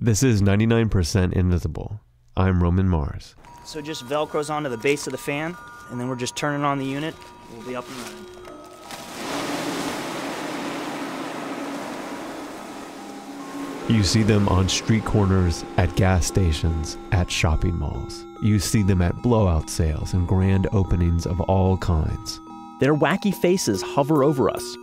This is 99% Invisible. I'm Roman Mars. So just Velcros onto the base of the fan, and then we're just turning on the unit. We'll be up and running. You see them on street corners, at gas stations, at shopping malls. You see them at blowout sales and grand openings of all kinds. Their wacky faces hover over us,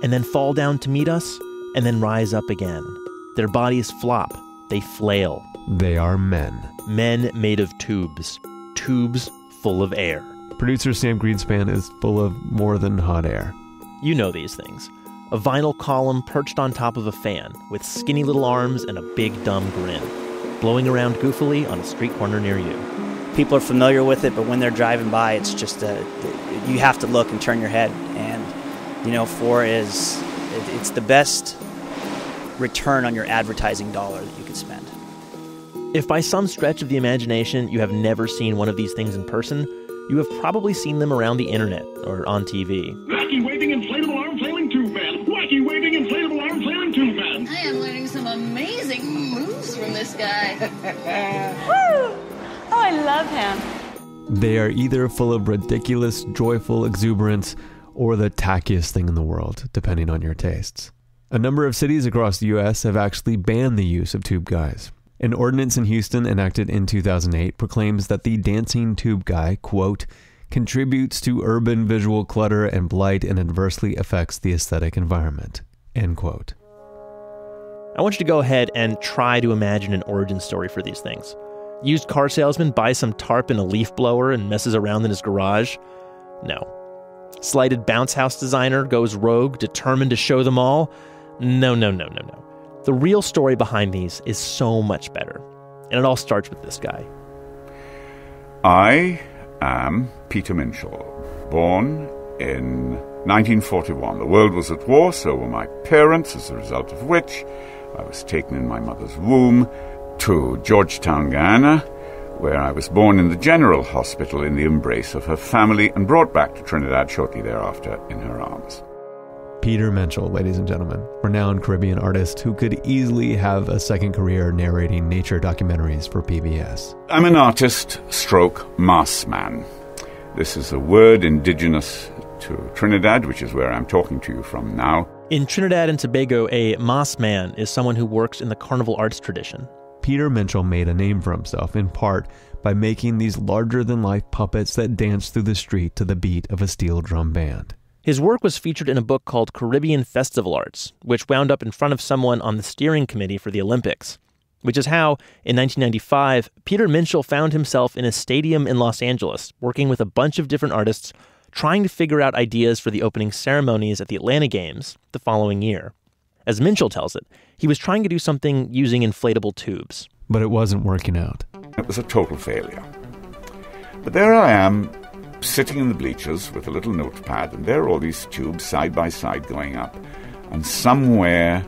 and then fall down to meet us, and then rise up again. Their bodies flop. They flail. They are men. Men made of tubes. Tubes full of air. Producer Sam Greenspan is full of more than hot air. You know these things. A vinyl column perched on top of a fan with skinny little arms and a big dumb grin, blowing around goofily on a street corner near you. People are familiar with it, but when they're driving by, it's just you have to look and turn your head. And, it's the best return on your advertising dollar that you could spend. If by some stretch of the imagination you have never seen one of these things in person, you have probably seen them around the internet or on TV. Wacky waving inflatable arm flailing tube man. Wacky waving inflatable arm flailing tube man. I am learning some amazing moves from this guy. Woo! Oh, I love him. They are either full of ridiculous, joyful exuberance or the tackiest thing in the world, depending on your tastes. A number of cities across the U.S. have actually banned the use of tube guys. An ordinance in Houston enacted in 2008 proclaims that the dancing tube guy, quote, contributes to urban visual clutter and blight and adversely affects the aesthetic environment, end quote. I want you to go ahead and try to imagine an origin story for these things. Used car salesman buys some tarp and a leaf blower and messes around in his garage? No. Slighted bounce house designer goes rogue, determined to show them all? No. The real story behind these is so much better. And it all starts with this guy. I am Peter Minshall, born in 1941. The world was at war, so were my parents, as a result of which I was taken in my mother's womb to Georgetown, Guyana, where I was born in the General Hospital in the embrace of her family and brought back to Trinidad shortly thereafter in her arms. Peter Minshall, ladies and gentlemen, renowned Caribbean artist who could easily have a second career narrating nature documentaries for PBS. I'm an artist stroke mass man. This is a word indigenous to Trinidad, which is where I'm talking to you from now. In Trinidad and Tobago, a mass man is someone who works in the carnival arts tradition. Peter Minshall made a name for himself in part by making these larger-than-life puppets that dance through the street to the beat of a steel drum band. His work was featured in a book called Caribbean Festival Arts, which wound up in front of someone on the steering committee for the Olympics. Which is how, in 1995, Peter Minshall found himself in a stadium in Los Angeles, working with a bunch of different artists, trying to figure out ideas for the opening ceremonies at the Atlanta Games the following year. As Minshall tells it, he was trying to do something using inflatable tubes. But it wasn't working out. It was a total failure. But there I am, sitting in the bleachers with a little notepad, and there are all these tubes side by side going up. And somewhere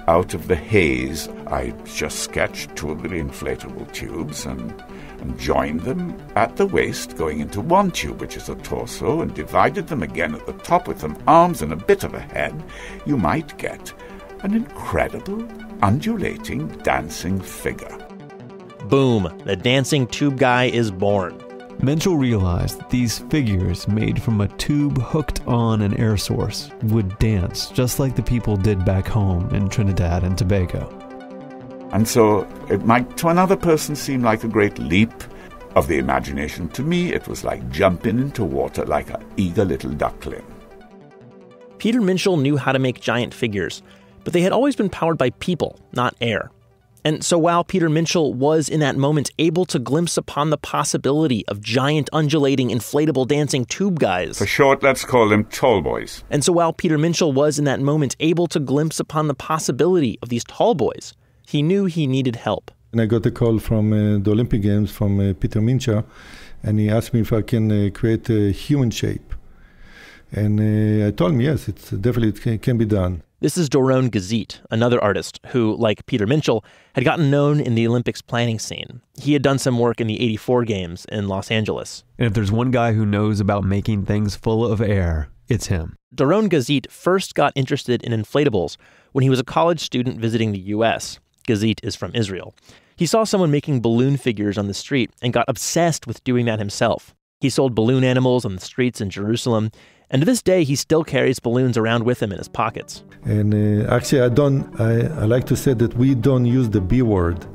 out of the haze, I just sketched two of the inflatable tubes and joined them at the waist, going into one tube, which is a torso, and divided them again at the top with some arms and a bit of a head. You might get an incredible, undulating, dancing figure. Boom, the dancing tube guy is born. Minshall realized that these figures made from a tube hooked on an air source would dance just like the people did back home in Trinidad and Tobago. And so it might to another person seem like a great leap of the imagination. To me, it was like jumping into water like an eager little duckling. Peter Minshall knew how to make giant figures, but they had always been powered by people, not air. And so while Peter Minshall was in that moment able to glimpse upon the possibility of giant undulating inflatable dancing tube guys. For short, let's call them tall boys. And so while Peter Minshall was in that moment able to glimpse upon the possibility of these tall boys, he knew he needed help. And I got a call from the Olympic Games from Peter Minshall, and he asked me if I can create a human shape. And I told him, yes, it's definitely it can be done. This is Doron Gazit, another artist who, like Peter Minshall, had gotten known in the Olympics planning scene. He had done some work in the '84 Games in Los Angeles. And if there's one guy who knows about making things full of air, it's him. Doron Gazit first got interested in inflatables when he was a college student visiting the U.S. Gazit is from Israel. He saw someone making balloon figures on the street and got obsessed with doing that himself. He sold balloon animals on the streets in Jerusalem, and to this day, he still carries balloons around with him in his pockets. And actually, I like to say that we don't use the B word.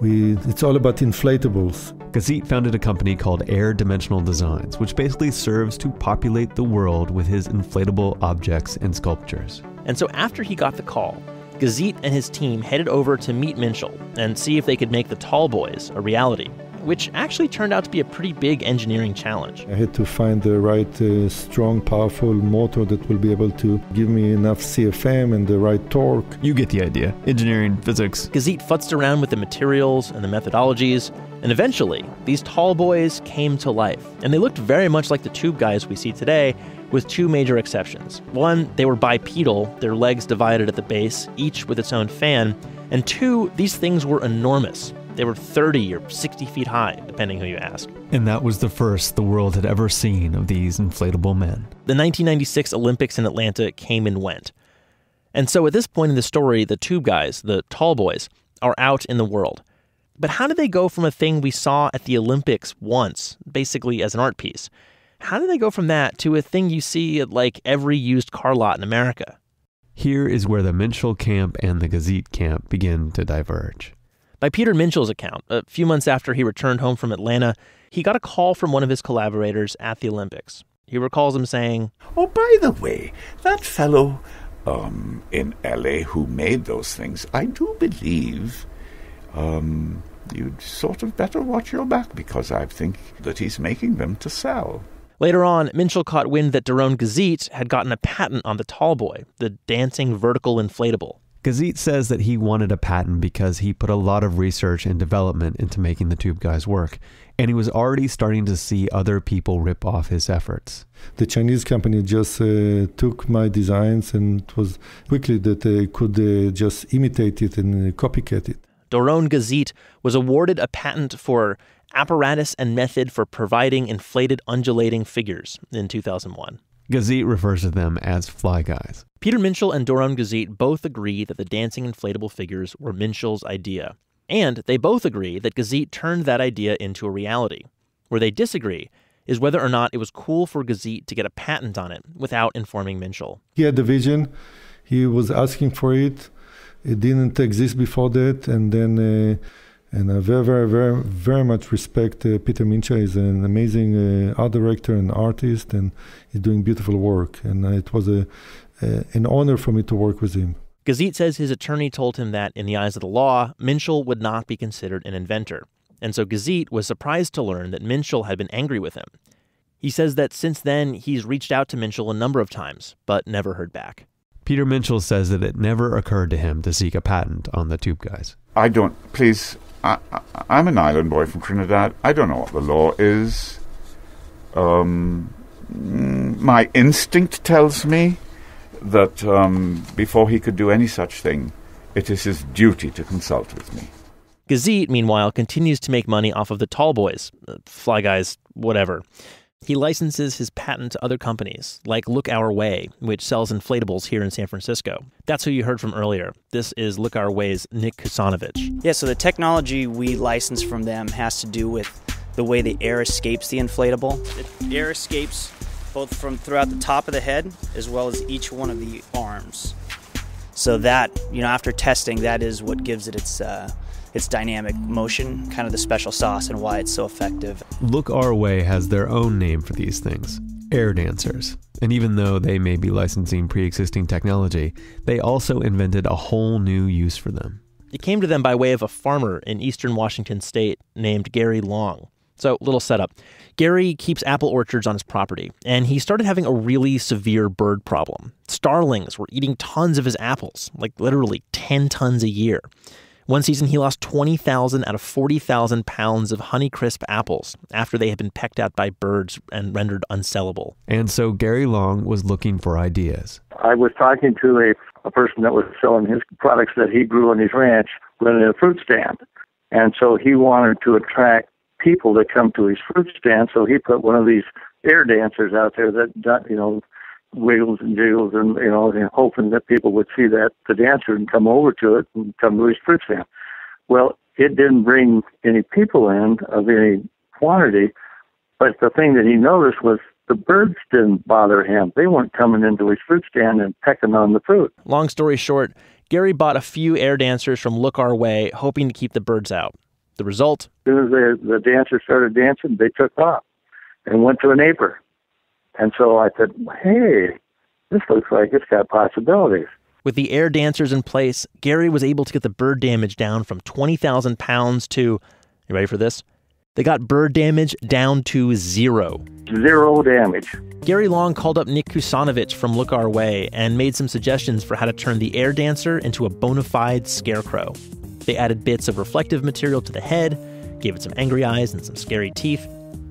It's all about inflatables. Gazit founded a company called Air Dimensional Designs, which basically serves to populate the world with his inflatable objects and sculptures. And so after he got the call, Gazit and his team headed over to meet Minshall and see if they could make the Tall Boys a reality, which actually turned out to be a pretty big engineering challenge. I had to find the right strong, powerful motor that will be able to give me enough CFM and the right torque. You get the idea. Engineering, physics. Gazit futzed around with the materials and the methodologies, and eventually, these Tall Boys came to life. And they looked very much like the tube guys we see today, with two major exceptions. One, they were bipedal, their legs divided at the base, each with its own fan. And two, these things were enormous. They were 30 or 60 feet high, depending who you ask. And that was the first the world had ever seen of these inflatable men. The 1996 Olympics in Atlanta came and went. And so at this point in the story, the tube guys, the Tall Boys, are out in the world. But how did they go from a thing we saw at the Olympics once, basically as an art piece? How did they go from that to a thing you see at like every used car lot in America? Here is where the Minshall camp and the Gazit camp begin to diverge. By Peter Minshall's account, a few months after he returned home from Atlanta, he got a call from one of his collaborators at the Olympics. He recalls him saying, "Oh, by the way, that fellow in LA who made those things, I do believe you'd sort of better watch your back because I think that he's making them to sell." Later on, Minshall caught wind that Doron Gazit had gotten a patent on the Tall Boy, the dancing vertical inflatable. Gazit says that he wanted a patent because he put a lot of research and development into making the tube guys work, and he was already starting to see other people rip off his efforts. The Chinese company just took my designs, and it was quickly that they could just imitate it and copycat it. Doron Gazit was awarded a patent for apparatus and method for providing inflated undulating figures in 2001. Gazit refers to them as fly guys. Peter Minshall and Doron Gazit both agree that the dancing inflatable figures were Minshall's idea. And they both agree that Gazit turned that idea into a reality. Where they disagree is whether or not it was cool for Gazit to get a patent on it without informing Minshall. He had the vision. He was asking for it. It didn't exist before that. And then and I very, very, very, very much respect Peter Minshall. He's an amazing art director and artist, and he's doing beautiful work. And it was an honor for me to work with him. Gazit says his attorney told him that, in the eyes of the law, Minshall would not be considered an inventor. And so Gazit was surprised to learn that Minshall had been angry with him. He says that since then, he's reached out to Minshall a number of times, but never heard back. Peter Minshall says that it never occurred to him to seek a patent on the tube guys. I'm an island boy from Trinidad. I don't know what the law is. My instinct tells me that before he could do any such thing, it is his duty to consult with me. Gazit, meanwhile, continues to make money off of the Tall Boys, fly guys, whatever. He licenses his patent to other companies, like Look Our Way, which sells inflatables here in San Francisco. That's who you heard from earlier. This is Look Our Way's Nick Kusanovich. Yeah, so the technology we license from them has to do with the way the air escapes the inflatable. The air escapes both from throughout the top of the head as well as each one of the arms. So that, after testing, that is what gives it its dynamic motion, kind of the special sauce and why it's so effective. Look Our Way has their own name for these things, air dancers. And even though they may be licensing pre-existing technology, they also invented a whole new use for them. It came to them by way of a farmer in eastern Washington state named Gary Long. So, little setup. Gary keeps apple orchards on his property, and he started having a really severe bird problem. Starlings were eating tons of his apples, like literally 10 tons a year. One season, he lost 20,000 out of 40,000 pounds of Honeycrisp apples after they had been pecked at by birds and rendered unsellable. And so Gary Long was looking for ideas. I was talking to a person that was selling his products that he grew on his ranch running a fruit stand. And so he wanted to attract people to come to his fruit stand, so he put one of these air dancers out there that, wiggles and jiggles and, and hoping that people would see the dancer and come over to it and come to his fruit stand. Well, it didn't bring any people in of any quantity, but the thing that he noticed was the birds didn't bother him. They weren't coming into his fruit stand and pecking on the fruit. Long story short, Gary bought a few air dancers from Look Our Way, hoping to keep the birds out. The result? As soon as the dancers started dancing, they took off and went to a neighbor. And so I said, hey, this looks like it's got possibilities. With the air dancers in place, Gary was able to get the bird damage down from 20,000 pounds to, you ready for this? They got bird damage down to 0. 0 damage. Gary Long called up Nick Kusanovich from Look Our Way and made some suggestions for how to turn the air dancer into a bona fide scarecrow. They added bits of reflective material to the head, gave it some angry eyes and some scary teeth,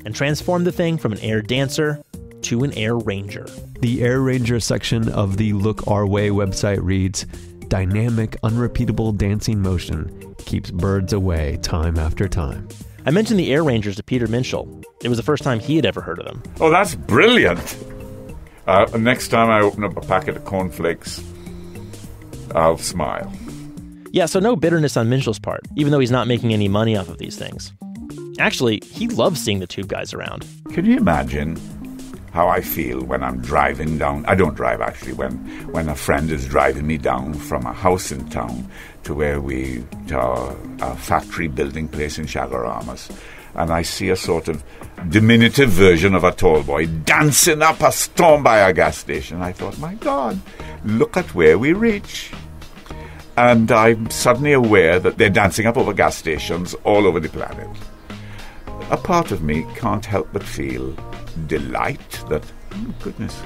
and transformed the thing from an air dancer to an air ranger. The Air Ranger section of the Look Our Way website reads, "Dynamic, unrepeatable dancing motion keeps birds away time after time." I mentioned the Air Rangers to Peter Minshall. It was the first time he had ever heard of them. Oh, that's brilliant. Next time I open up a packet of cornflakes, I'll smile. Yeah, so no bitterness on Minshall's part, even though he's not making any money off of these things. Actually, he loves seeing the Tube Guys around. Can you imagine how I feel when I'm driving down? I don't drive, actually. When a friend is driving me down from a house in town to a factory building place in Chagaramas, and I see a sort of diminutive version of a tall boy dancing up a storm by a gas station. I thought, my God, look at where we reach. And I'm suddenly aware that they're dancing up over gas stations all over the planet. A part of me can't help but feel delight that, oh goodness,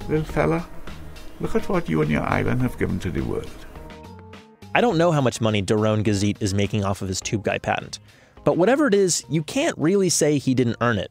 little fella, look at what you and your island have given to the world. I don't know how much money Doron Gazit is making off of his Tube Guy patent, but whatever it is, you can't really say he didn't earn it.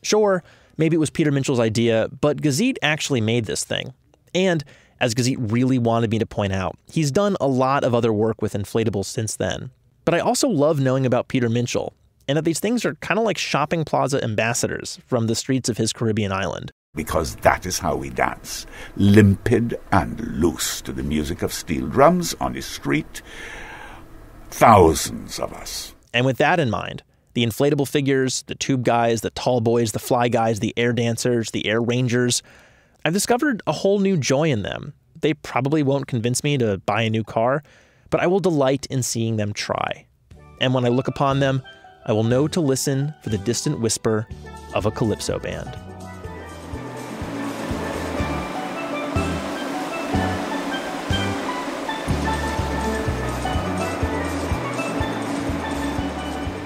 Sure, maybe it was Peter Minshall's idea, but Gazit actually made this thing. And, as Gazit really wanted me to point out, he's done a lot of other work with inflatables since then. But I also love knowing about Peter Minshall, and that these things are kind of like shopping plaza ambassadors from the streets of his Caribbean island. Because that is how we dance, limpid and loose to the music of steel drums on the street. Thousands of us. And with that in mind, the inflatable figures, the Tube Guys, the tall boys, the fly guys, the air dancers, the air rangers, I've discovered a whole new joy in them. They probably won't convince me to buy a new car, but I will delight in seeing them try. And when I look upon them, I will know to listen for the distant whisper of a calypso band.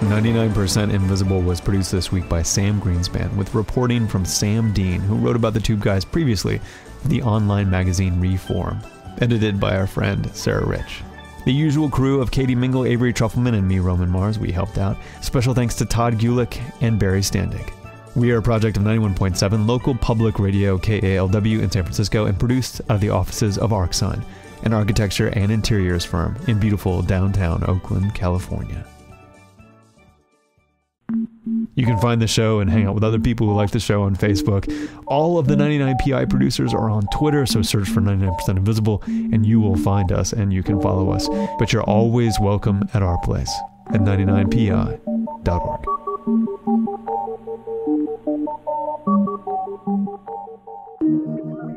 "99% Invisible" was produced this week by Sam Greenspan, with reporting from Sam Dean, who wrote about the Tube Guys previously for the online magazine Reform. Edited by our friend Sarah Rich. The usual crew of Katie Mingle, Avery Trufelman, and me, Roman Mars, we helped out. Special thanks to Todd Gulick and Barry Standig. We are a project of 91.7 local public radio KALW in San Francisco and produced out of the offices of ArcSign, an architecture and interiors firm in beautiful downtown Oakland, California. You can find the show and hang out with other people who like the show on Facebook. All of the 99PI producers are on Twitter, so search for 99% Invisible and you will find us and you can follow us. But you're always welcome at our place at 99pi.org.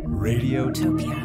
Radiotopia.